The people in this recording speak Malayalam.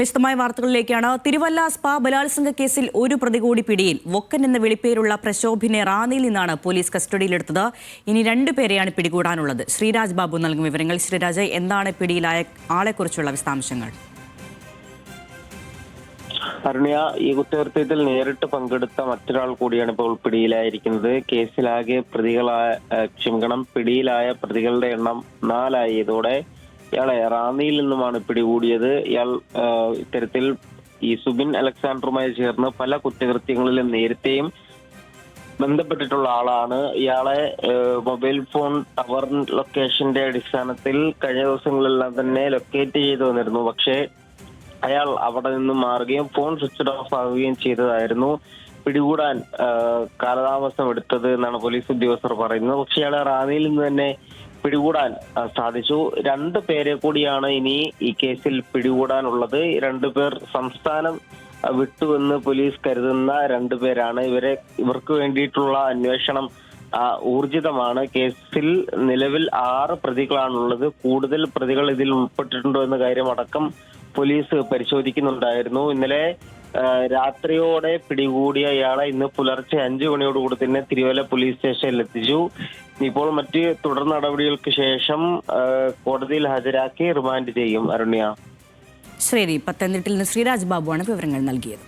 വിശദമായ വാർത്തകളിലേക്കാണ്. തിരുവല്ല സ്പാ ബലാത്സംഗ കേസിൽ ഒരു പ്രതി കൂടി പിടിയിൽ. വൊക്കൻ എന്ന വിളിപ്പേരുള്ള പ്രശോഭിനെ റാന്നിയിൽ നിന്നാണ് പോലീസ് കസ്റ്റഡിയിലെടുത്തത്. ഇനി 2 പേരെയാണ് പിടികൂടാനുള്ളത്. ശ്രീരാജ് ബാബു നൽകും വിവരങ്ങൾ. ശ്രീരാജ്, എന്താണ് പിടിയിലായ ആളെക്കുറിച്ചുള്ള വിശദാംശങ്ങൾ? അരുണ്യ, ഈ കുറ്റകൃത്യത്തിൽ നേരിട്ട് പങ്കെടുത്ത മറ്റൊരാൾ കൂടിയാണ് ഇപ്പോൾ പിടിയിലായിരിക്കുന്നത്. കേസിലാകെ പിടിയിലായ പ്രതികളുടെ എണ്ണം 4 ആയി. ഇതോടെ ഇയാളെ റാന്നിയിൽ നിന്നുമാണ് പിടികൂടിയത്. ഇയാൾ ഇത്തരത്തിൽ ഈ സുബിൻ അലക്സാണ്ടറുമായി ചേർന്ന് പല കുറ്റകൃത്യങ്ങളിലും നേരത്തെയും ബന്ധപ്പെട്ടിട്ടുള്ള ആളാണ്. ഇയാളെ മൊബൈൽ ഫോൺ ടവർ ലൊക്കേഷന്റെ അടിസ്ഥാനത്തിൽ കഴിഞ്ഞ ദിവസങ്ങളെല്ലാം തന്നെ ലൊക്കേറ്റ് ചെയ്തു വന്നിരുന്നു. പക്ഷേ അയാൾ അവിടെ നിന്നും മാറുകയും ഫോൺ സ്വിച്ച് ഓഫ് ആവുകയും ചെയ്തതായിരുന്നു. പിടികൂടാൻ കാലതാമസം എടുത്തത് എന്നാണ് പോലീസ് ഉദ്യോഗസ്ഥർ പറയുന്നത്. പക്ഷെ ഇയാളെ റാന്നിയിൽ നിന്ന് തന്നെ പിടികൂടാൻ സാധിച്ചു. 2 പേരെ കൂടിയാണ് ഇനി ഈ കേസിൽ പിടികൂടാനുള്ളത്. 2 പേർ സംസ്ഥാനം വിട്ടുവെന്ന് പോലീസ് കരുതുന്ന 2 പേരാണ്. ഇവർക്ക് വേണ്ടിയിട്ടുള്ള അന്വേഷണം ഊർജിതമാണ്. കേസിൽ നിലവിൽ 6 പ്രതികളാണുള്ളത്. കൂടുതൽ പ്രതികൾ ഇതിൽ ഉൾപ്പെട്ടിട്ടുണ്ടോ എന്ന കാര്യമടക്കം പോലീസ് പരിശോധിക്കുന്നുണ്ടായിരുന്നു. ഇന്നലെ രാത്രിയോടെ പിടികൂടിയ ഇയാളെ ഇന്ന് പുലർച്ചെ 5 മണിയോടുകൂടി തന്നെ തിരുവല്ല പോലീസ് സ്റ്റേഷനിൽ എത്തിച്ചു. ഇപ്പോൾ മറ്റ് തുടർ നടപടികൾക്ക് ശേഷം കോടതിയിൽ ഹാജരാക്കി റിമാൻഡ് ചെയ്യും. അരുണ്യ, ശരി. പത്തനംതിട്ടയിൽ നിന്ന് ശ്രീരാജ് ബാബുവാണ് വിവരങ്ങൾ നൽകിയത്.